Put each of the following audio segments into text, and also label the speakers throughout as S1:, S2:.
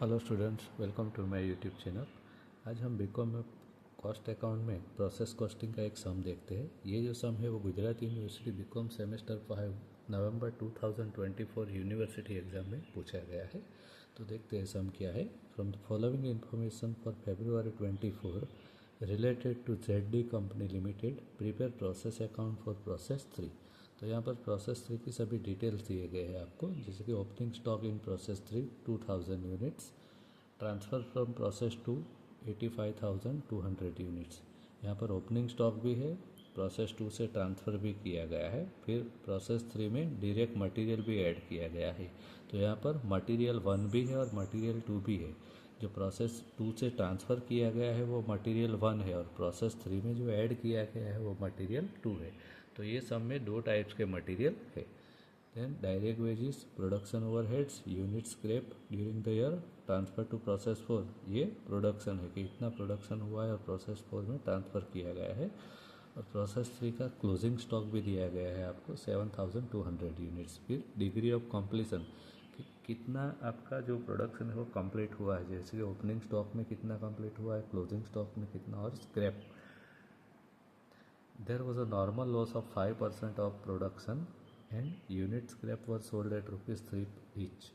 S1: Hello students, welcome to my YouTube channel. आज हम B Com में कॉस्ट अकाउंट में प्रोसेस कॉस्टिंग का एक सम देखते हैं। ये जो सम है वो गुजरात यूनिवर्सिटी बीकॉम सेमेस्टर 5 नवंबर 2024 यूनिवर्सिटी एग्जाम में पूछा गया है। तो देखते हैं सम क्या है। From the following information for February 24 related to ZD company limited prepare process account for process 3। तो यहाँ पर प्रोसेस 3 की सभी डिटेल्स दिए गए हैं आपको, जैसे कि opening stock in process 3 2000 units, transfer from process 2 85,200 units. यहाँ पर ओपनिंग स्टॉक भी है, प्रोसेस 2 से ट्रांसफ़र भी किया गया है, फिर प्रोसेस 3 में डायरेक्ट मटेरियल भी ऐड किया गया है। तो यहाँ पर मटेरियल 1 भी है और मटेरियल 2 भी है। जो प्रोसेस 2 से ट्रांसफ़र किया गया है वो मटेरियल 1 है और प्रोसेस 3 में जो ऐड किया गया है वो मटेरियल 2 है। तो ये सब में दो टाइप्स के मटेरियल है। Then direct wages, production overheads, unit scrap during the year, transfer to process 4। ये प्रोडक्शन है कि इतना प्रोडक्शन हुआ है और प्रोसेस 4 में ट्रांसफ़र किया गया है। और प्रोसेस 3 का क्लोजिंग स्टॉक भी दिया गया है आपको 7,200 यूनिट्स। फिर डिग्री ऑफ कंप्लीशन कि कितना आपका जो प्रोडक्शन है वो कंप्लीट हुआ है, जैसे कि ओपनिंग स्टॉक में कितना कंप्लीट हुआ है, क्लोजिंग स्टॉक में कितना, और scrap. There was a normal loss of 5% of production and unit scrap was sold at ₹3 each।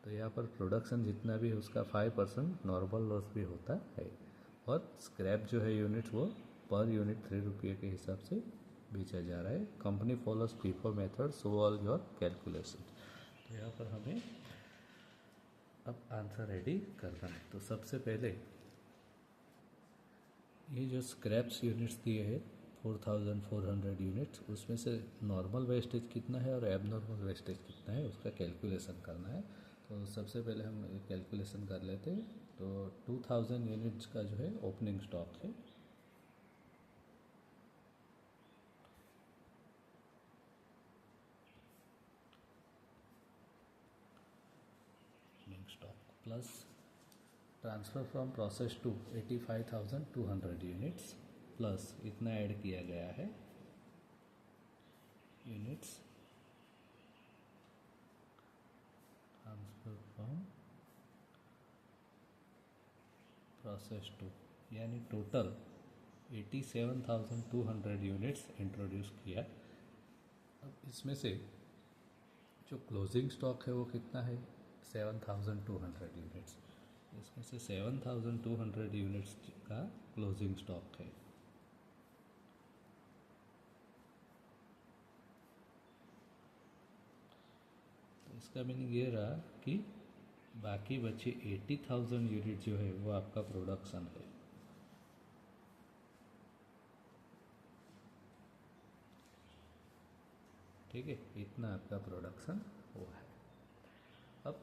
S1: तो यहाँ पर प्रोडक्शन जितना भी है उसका 5% नॉर्मल लॉस भी होता है और स्क्रैप जो है यूनिट्स वो पर यूनिट ₹3 के हिसाब से बेचा जा रहा है। Company follows FIFO method, so all your calculation. तो यहाँ पर हमें अब आंसर रेडी करना है। तो सबसे पहले ये जो स्क्रैप्स यूनिट्स दिए हैं 4,400 यूनिट्स, उसमें से नॉर्मल वेस्टेज कितना है और एबनॉर्मल वेस्टेज कितना है उसका कैलकुलेशन करना है। तो सबसे पहले हम कैलकुलेशन कर लेते हैं। तो 2,000 यूनिट्स का जो है ओपनिंग स्टॉक है। Opening stock plus transfer from process 2 85,200 units plus इतना ऐड किया गया है यूनिट्स ट्रांसफ़र फ्रॉम प्रोसेस 2, यानी टोटल 87,200 यूनिट्स इंट्रोड्यूस किया। अब इसमें से जो क्लोजिंग स्टॉक है वो कितना है 7,200 यूनिट्स। इसमें से 7,200 यूनिट्स का क्लोजिंग स्टॉक है। तो इसका मीनिंग ये रहा कि बाकी बचे 80,000 यूनिट जो है वो आपका प्रोडक्शन है। ठीक है, इतना आपका प्रोडक्शन हुआ है। अब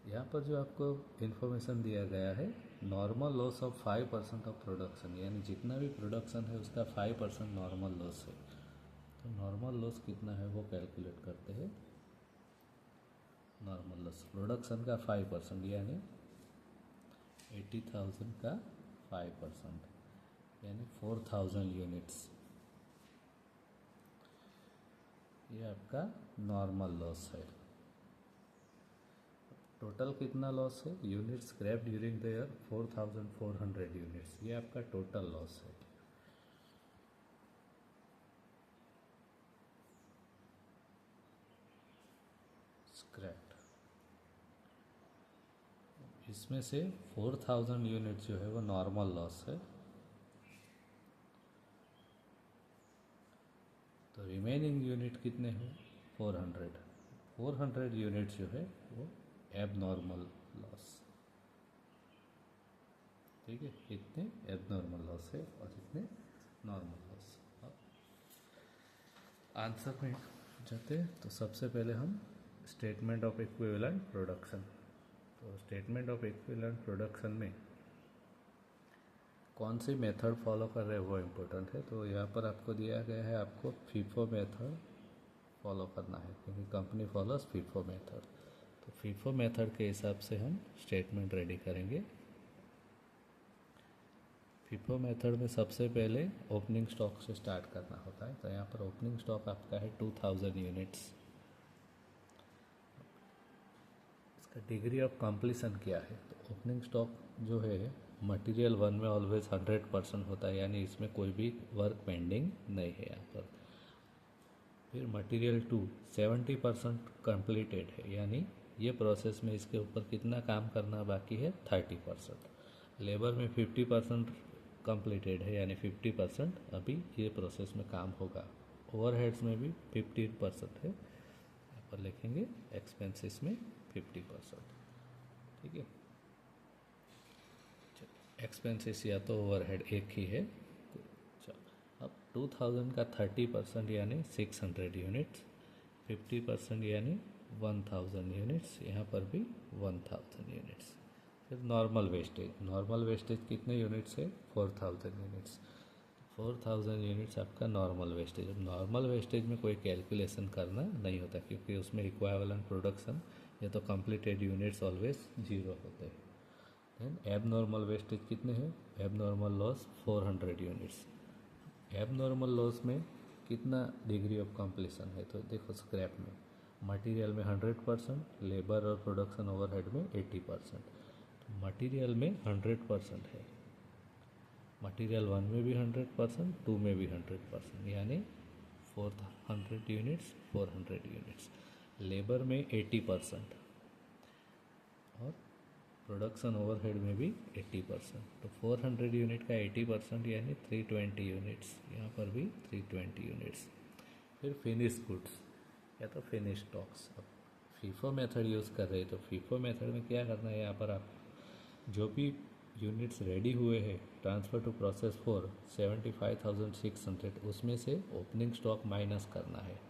S1: यहाँ पर जो आपको इन्फॉर्मेशन दिया गया है, normal loss of 5% of production, यानी जितना भी प्रोडक्शन है उसका 5% नॉर्मल लॉस है। तो नॉर्मल लॉस कितना है वो कैलकुलेट करते हैं। नॉर्मल लॉस प्रोडक्शन का 5% यानी 80,000 का 5% यानी 4,000 यूनिट्स, ये आपका नॉर्मल लॉस है। टोटल कितना लॉस है, unit scrap during the year 4,400 units, ये आपका टोटल लॉस है। स्क्रैप इसमें से 4,000 यूनिट जो है वो नॉर्मल लॉस है। तो रिमेनिंग यूनिट कितने हैं 400 यूनिट जो है वो एबनॉर्मल लॉस। ठीक है, इतने एबनॉर्मल लॉस है और इतने नॉर्मल लॉस। आंसर में जाते हैं तो सबसे पहले हम स्टेटमेंट ऑफ इक्विवेलेंट प्रोडक्शन। तो स्टेटमेंट ऑफ इक्विवेलेंट प्रोडक्शन में कौन सी मेथड फॉलो कर रहे हैं वो इम्पोर्टेंट है। तो यहाँ पर आपको दिया गया है आपको FIFO मेथड फॉलो करना है, क्योंकि कंपनी फॉलोज FIFO मेथड। तो FIFO मेथड के हिसाब से हम स्टेटमेंट रेडी करेंगे। FIFO मेथड में सबसे पहले ओपनिंग स्टॉक से स्टार्ट करना होता है। तो यहाँ पर ओपनिंग स्टॉक आपका है 2,000 यूनिट्स। इसका डिग्री ऑफ कंप्लीशन क्या है, तो ओपनिंग स्टॉक जो है मटेरियल 1 में ऑलवेज 100% होता है, यानी इसमें कोई भी वर्क पेंडिंग नहीं है यहाँ पर। फिर मटेरियल 2 70% कंप्लीटेड है, यानी ये प्रोसेस में इसके ऊपर कितना काम करना बाकी है 30%। लेबर में 50% कंप्लीटेड है, यानी 50% अभी ये प्रोसेस में काम होगा। ओवरहेड्स में भी 15% है, यहाँ पर लिखेंगे एक्सपेंसेस में 50%। ठीक है, एक्सपेंसेस या तो ओवरहेड एक ही है। चलो अब 2000 का 30% यानी 600 यूनिट्स, 50% यानी 1000 यूनिट्स, यहाँ पर भी 1000 यूनिट्स। फिर नॉर्मल वेस्टेज कितने यूनिट्स है 4000 यूनिट्स। 4000 यूनिट्स आपका नॉर्मल वेस्टेज। अब नॉर्मल वेस्टेज में कोई कैलकुलेशन करना नहीं होता, क्योंकि उसमें इक्विवेलेंट प्रोडक्शन या तो कंप्लीटेड यूनिट्स ऑलवेज 0 होते हैं। देन एबनॉर्मल वेस्टेज कितने हैं, abnormal loss 400 units. Abnormal loss में कितना डिग्री ऑफ कंप्लीशन है, तो देखो स्क्रैप में मटेरियल में 100%, लेबर और प्रोडक्शन ओवरहेड में 80%। तो मटेरियल में 100% है, मटेरियल 1 में भी 100%, 2 में भी 100%, यानी 400 यूनिट्स 400 यूनिट्स। लेबर में 80% और प्रोडक्शन ओवरहेड में भी 80%। तो 400 यूनिट का 80% यानी 320 यूनिट्स, यहाँ पर भी 320 यूनिट्स। फिर फिनिश गुड्स या तो फिनिश स्टॉक्स। अब फीफो मेथड यूज़ कर रहे हैं, तो फीफो मेथड में क्या करना है, यहाँ पर आप जो भी यूनिट्स रेडी हुए हैं ट्रांसफ़र टू प्रोसेस फॉर 75,600, उसमें से ओपनिंग स्टॉक माइनस करना है।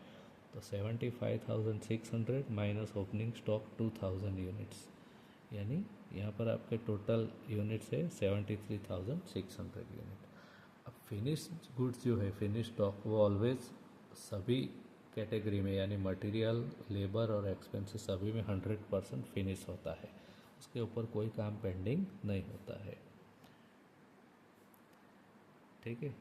S1: तो 75,600 माइनस ओपनिंग स्टॉक 2000 यूनिट्स, यानी यहाँ पर आपके टोटल यूनिट्स है 73,600 यूनिट। अब फिनिश गुड्स जो है फिनिश स्टॉक वो ऑलवेज सभी कैटेगरी में, यानी मटेरियल, लेबर और एक्सपेंसेस सभी में 100% फिनिश होता है, उसके ऊपर कोई काम पेंडिंग नहीं होता है। ठीक है,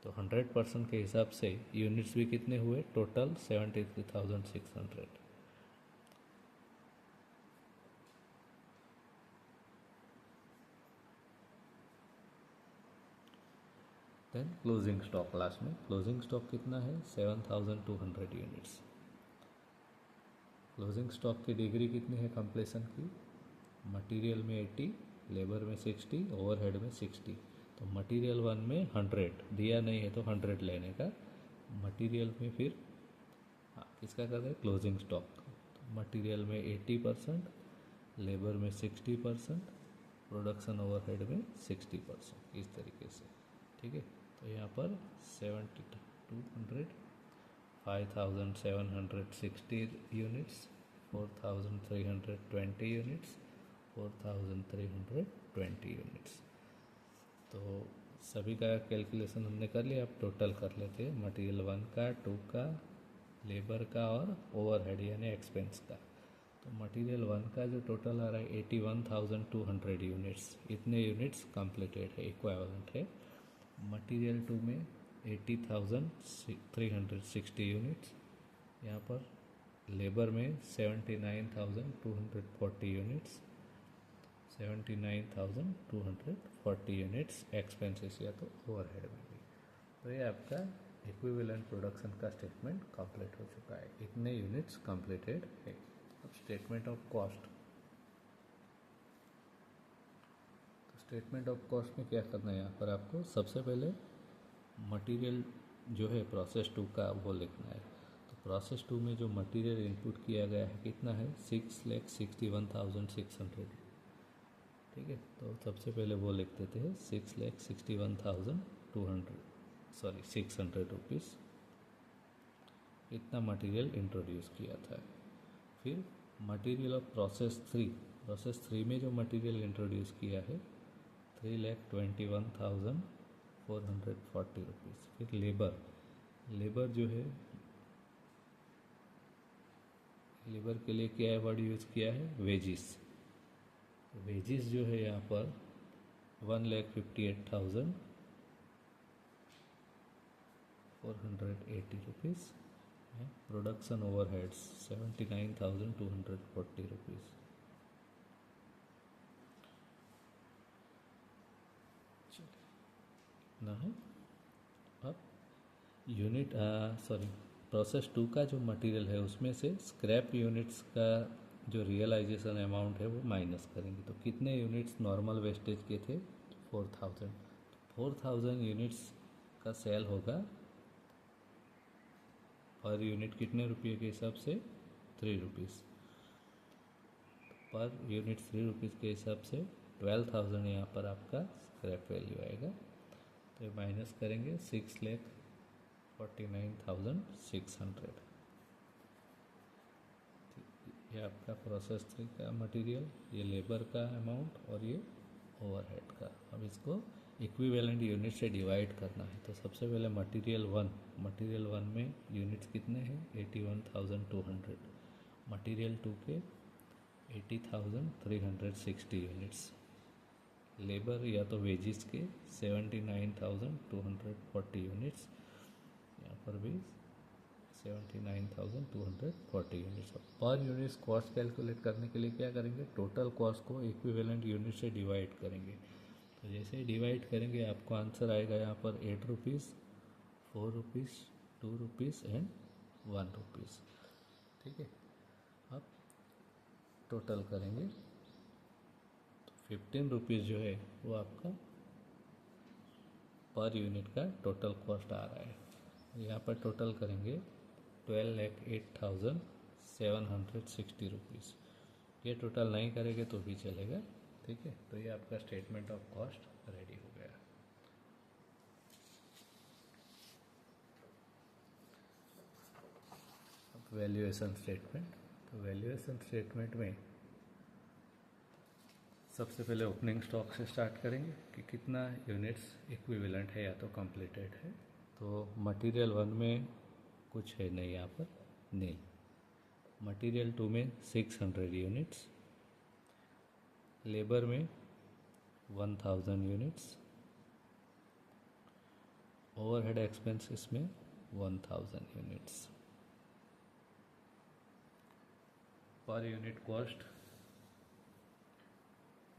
S1: तो 100% के हिसाब से यूनिट्स भी कितने हुए total 73,600। Then closing stock, last में क्लोजिंग स्टॉक कितना है 7200 यूनिट्स। क्लोजिंग स्टॉक की डिग्री कितनी है कंप्लीशन की, मटेरियल में 80, लेबर में 60, ओवरहेड में 60। तो मटेरियल 1 में 100 दिया नहीं है तो 100 लेने का, मटेरियल में फिर किसका कर रहे हैं क्लोजिंग स्टॉक। तो मटेरियल में 80%, लेबर में 60%, प्रोडक्शन ओवरहेड में 60%, इस तरीके से। ठीक है, तो यहाँ पर 7200, 5760 यूनिट्स, 4320 यूनिट्स, 4320 यूनिट्स। तो सभी का कैलकुलेशन हमने कर लिया, अब टोटल कर लेते हैं मटेरियल 1 का, 2 का, लेबर का और ओवरहेड यानी एक्सपेंस का। तो मटेरियल 1 का जो टोटल आ रहा है 81,200 यूनिट्स, इतने यूनिट्स कंप्लीटेड है, इक्विवेलेंट है। मटेरियल 2 में 80,360 यूनिट्स, यहाँ पर लेबर में 79,240 यूनिट्स, 79,240 यूनिट्स एक्सपेंसेस या तो ओवरहेड में भी। तो ये आपका इक्विवेलेंट प्रोडक्शन का स्टेटमेंट कंप्लीट हो चुका है, इतने यूनिट्स कंप्लीटेड है। अब स्टेटमेंट ऑफ कॉस्ट, तो स्टेटमेंट ऑफ कॉस्ट में क्या करना है, यहाँ पर आपको सबसे पहले मटेरियल जो है प्रोसेस 2 का वो लिखना है। तो प्रोसेस 2 में जो मटेरियल इनपुट किया गया है कितना है 6,61,600। ठीक है, तो सबसे पहले वो लिख देते हैं 6,61,600 रुपीज़, इतना मटेरियल इंट्रोड्यूस किया था। फिर मटेरियल ऑफ प्रोसेस 3 में जो मटेरियल इंट्रोड्यूस किया है 3,21,440 रुपीज़। फिर लेबर जो है, लेबर के लिए क्या वर्ड यूज़ किया है वेजिस। वेजिस जो है यहाँ पर 1,58,480 रुपीज़। Production overheads 79,240 rupees. कितना है। अब यूनिट सॉरी प्रोसेस 2 का जो मटेरियल है उसमें से स्क्रैप यूनिट्स का जो रियलाइजेशन अमाउंट है वो माइनस करेंगे। तो कितने यूनिट्स नॉर्मल वेस्टेज के थे, 4000। 4000 यूनिट्स का सेल होगा पर यूनिट कितने रुपये के हिसाब से, 3 रुपीज़ पर यूनिट, 3 रुपीज़ के हिसाब से 12,000 यहाँ पर आपका स्क्रैप वैल्यू आएगा। तो ये माइनस करेंगे 6,49,600। ये आपका प्रोसेस 3 का मटेरियल, ये लेबर का अमाउंट और ये ओवरहेड का। अब इसको इक्विवेलेंट यूनिट से डिवाइड करना है। तो सबसे पहले मटेरियल 1 में यूनिट्स कितने हैं, 81,200। मटेरियल 2 के 80,360 यूनिट्स। लेबर या तो वेजिस के 79,240 यूनिट्स, यहाँ पर भी 79,240 यूनिट्स। पर यूनिट्स कॉस्ट कैलकुलेट करने के लिए क्या करेंगे, टोटल कॉस्ट को इक्विवेलेंट यूनिट से डिवाइड करेंगे। तो जैसे ही डिवाइड करेंगे आपको आंसर आएगा यहाँ पर 8 rupees, 4 rupees, 2 rupees and 1 rupees. ठीक है, अब टोटल करेंगे तो 15 रुपीज़ जो है वो आपका पर यूनिट का टोटल कॉस्ट आ रहा है। यहाँ पर टोटल करेंगे 12,08,760 रुपीज़। ये टोटल नहीं करेंगे तो भी चलेगा। ठीक है, तो ये आपका स्टेटमेंट ऑफ कॉस्ट रेडी हो गया। अब वैल्यूएशन स्टेटमेंट। तो वैल्यूएशन स्टेटमेंट में सबसे पहले ओपनिंग स्टॉक से स्टार्ट करेंगे कि कितना यूनिट्स इक्विवेलेंट है या तो कंप्लीटेड है। तो मटेरियल 1 में कुछ है नहीं, यहाँ पर नील। मटेरियल 2 में 600 यूनिट्स, लेबर में 1000 यूनिट्स, ओवरहेड एक्सपेंसेस में 1000 units. Per unit cost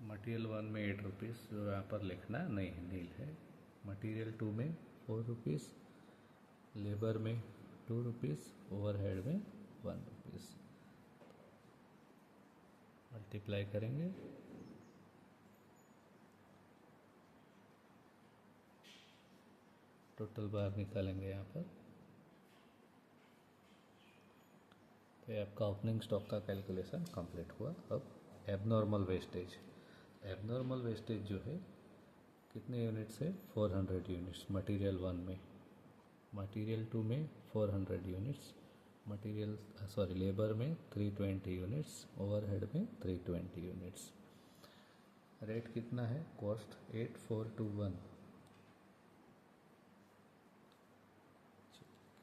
S1: material 1 में 8 रुपीज़, जो यहाँ पर लिखना नहीं है, नील है। मटेरियल 2 में 4 रुपीज़, लेबर में 2 रुपीज़, ओवरहेड में 1 रुपीज़। मल्टीप्लाई करेंगे टोटल बाहर निकालेंगे यहाँ पर। तो ये आपका ओपनिंग स्टॉक का कैलकुलेशन कंप्लीट हुआ। अब एबनॉर्मल वेस्टेज। एबनॉर्मल वेस्टेज जो है कितने यूनिट्स है, 400 यूनिट्स मटेरियल 1 में। मटेरियल 2 में 400 यूनिट्स, लेबर में 320 यूनिट्स, ओवरहेड में 320 यूनिट्स। रेट कितना है, कॉस्ट 8421।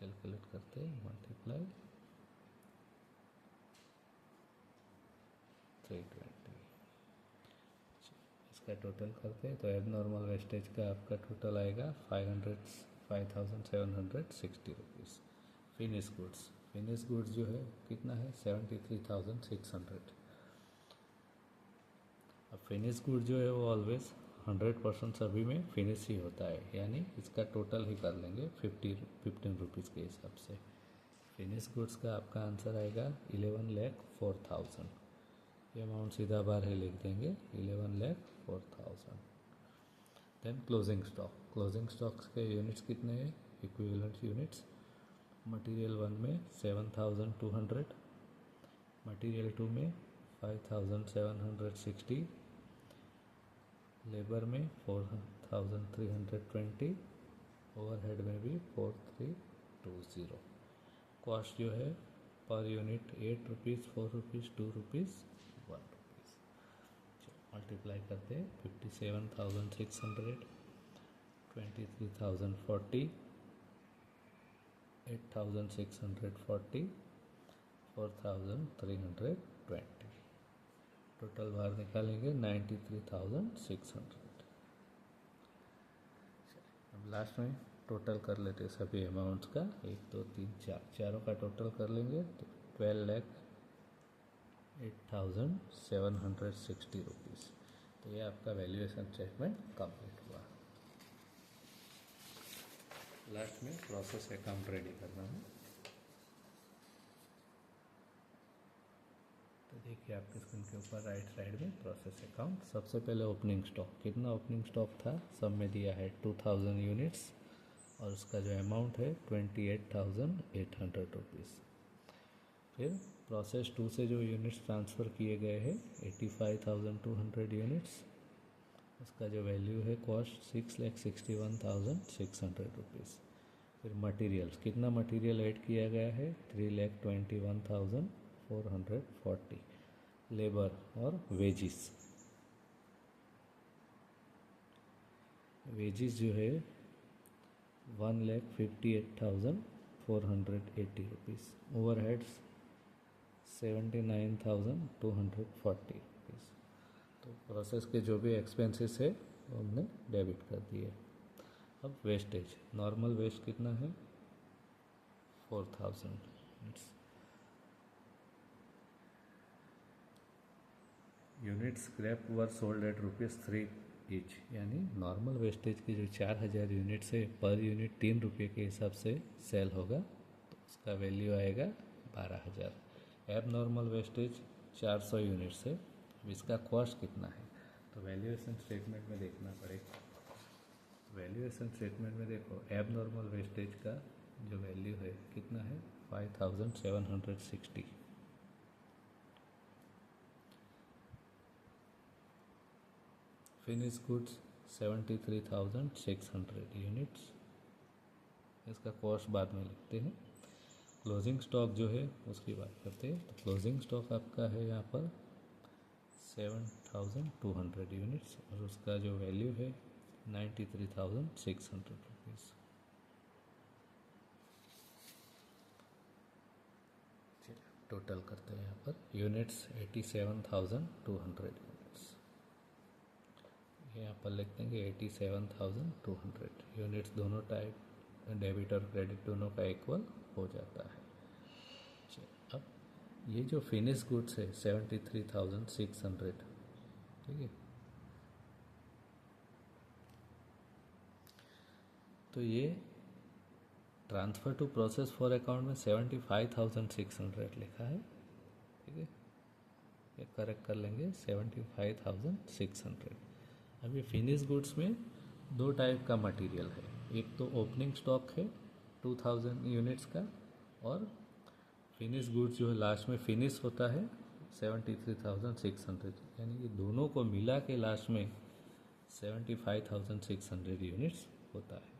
S1: कैलकुलेट करते हैं, मल्टीप्लाई 320, इसका टोटल करते हैं। तो एबनॉर्मल वेस्टेज का आपका टोटल आएगा 5,760 रुपीज़। फिनिश गुड्स जो है कितना है, 73,600। अब फिनिश गुड जो है वो ऑलवेज 100% सभी में फिनिश ही होता है, यानी इसका टोटल ही कर लेंगे 15 रुपीज़ के हिसाब से। फिनिश गुड्स का आपका आंसर आएगा 11,04,000। ये अमाउंट सीधा बाहर ही लिख देंगे, 11,04,000। देन क्लोजिंग स्टॉक्स के यूनिट्स कितने हैं, इक्विवेलेंट यूनिट्स। मटेरियल 1 में 7,200, मटेरियल 2 में 5,760, लेबर में 4,320, ओवरहेड में भी 4,320। कॉस्ट जो है per unit 8 rupees, 4 rupees, 2 rupees, 1 rupees. Multiply करते हैं 57,600, 23,040, 8,640, 4,320। टोटल बाहर निकालेंगे 93,600। अब लास्ट में टोटल कर लेते हैं सभी अमाउंट्स का, 1 2 3 4, चारों का टोटल कर लेंगे तो 12,08,760 रुपीज़। तो ये आपका वैल्यूएशन स्टेटमेंट कंप्लीट हुआ। लास्ट में प्रोसेस अकाउंट रेडी करना है। तो देखिए आपके स्क्रीन के ऊपर राइट साइड में प्रोसेस अकाउंट। सबसे पहले ओपनिंग स्टॉक, कितना ओपनिंग स्टॉक था सब में दिया है 2000 यूनिट्स और उसका जो अमाउंट है 28,800 रुपीज़। फिर प्रोसेस 2 से जो यूनिट्स ट्रांसफ़र किए गए हैं 85,200 यूनिट्स, उसका जो वैल्यू है कॉस्ट 6,61,600 रुपीज़। फिर मटेरियल्स, कितना मटेरियल ऐड किया गया है 3,21,440। लेबर और वेजिस, वेजिस जो है 1,58,480 रुपीज़। Overheads 79,240 rupees. तो प्रोसेस के जो भी एक्सपेंसेस है वो हमने डेबिट कर दिए। अब वेस्टेज, नॉर्मल वेस्ट कितना है 4,000 units. Scrap were sold at ₹3 each, यानी नॉर्मल वेस्टेज की जो 4,000 यूनिट्स है पर यूनिट 3 रुपये के हिसाब से सेल होगा तो उसका वैल्यू आएगा 12,000। एब नॉर्मल वेस्टेज 400 यूनिट्स है, इसका कॉस्ट कितना है तो वैल्यूएशन स्टेटमेंट में देखना पड़ेगा। वैल्यूएशन स्टेटमेंट में देखो एब नॉर्मल वेस्टेज का जो वैल्यू है कितना है 5,760। फिनिश गुड्स 73,600 यूनिट्स, इसका कॉस्ट बाद में लिखते हैं। क्लोजिंग स्टॉक जो है उसकी बात करते हैं। तो क्लोजिंग स्टॉक आपका है यहाँ पर 7,200 यूनिट्स और उसका जो वैल्यू है 93,600 रुपीज़। टोटल करते हैं यहाँ पर यूनिट्स 87,200 यूनिट्स, यहाँ पर लिख देंगे 87,200 यूनिट्स। दोनों टाइप डेबिट और क्रेडिट दोनों का इक्वल हो जाता है। अब ये जो फिनिश गुड्स है 73,600, ठीक है, तो ये transfer to process for account में 75,600 लिखा है, ठीक है, ये करेक्ट कर लेंगे 75,600। अब ये फिनिश गुड्स में दो टाइप का मटेरियल है, एक तो ओपनिंग स्टॉक है 2000 यूनिट्स का और फिनिश गुड्स जो है लास्ट में फिनिश होता है 73,600, यानी ये दोनों को मिला के लास्ट में 75,600 यूनिट्स होता है,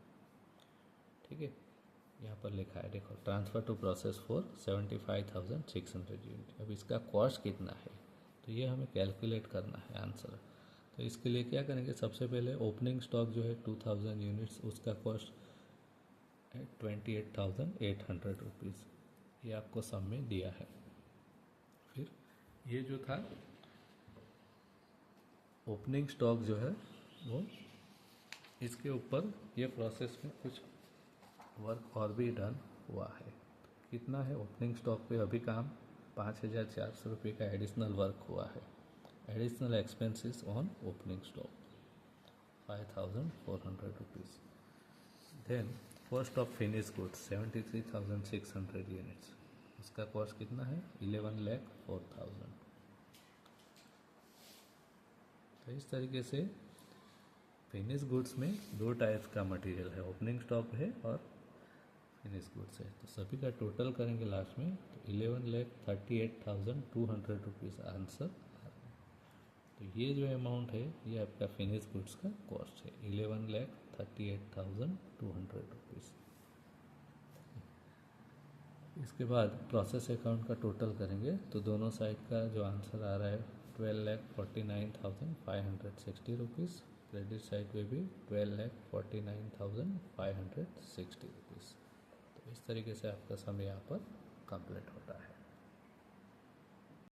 S1: ठीक है। यहाँ पर लिखा है देखो transfer to process for 75,600 unit. अब इसका कॉस्ट कितना है तो ये हमें कैलकुलेट करना है आंसर। तो इसके लिए क्या करेंगे, सबसे पहले ओपनिंग स्टॉक जो है 2000 यूनिट्स उसका कॉस्ट है 28,800 रुपीज़, ये आपको सम में दिया है। फिर ये जो था ओपनिंग स्टॉक जो है वो इसके ऊपर ये प्रोसेस में कुछ वर्क और भी डन हुआ है। कितना है ओपनिंग स्टॉक पे अभी काम 5,400 रुपये का एडिशनल वर्क हुआ है। Additional expenses on opening stock 5,400 rupees. Then cost of finish goods 73,600 units, उसका कॉस्ट कितना है 11,04,000। तो इस तरीके से फिनिश गुड्स में दो टाइप्स का मटेरियल है, ओपनिंग स्टॉक है और फिनिश गुड्स है। तो सभी का टोटल करेंगे लास्ट में तो 11,38,200 रुपीज़ आंसर। तो ये जो अमाउंट है ये आपका फिनिश गुड्स का कॉस्ट है 11,38,200 रुपीज़। इसके बाद प्रोसेस अकाउंट का टोटल करेंगे तो दोनों साइड का जो आंसर आ रहा है 12,49,560 रुपीज़। क्रेडिट साइड पे भी 12,49,560 रुपीज़। तो इस तरीके से आपका सम यहाँ पर कंप्लीट होता है।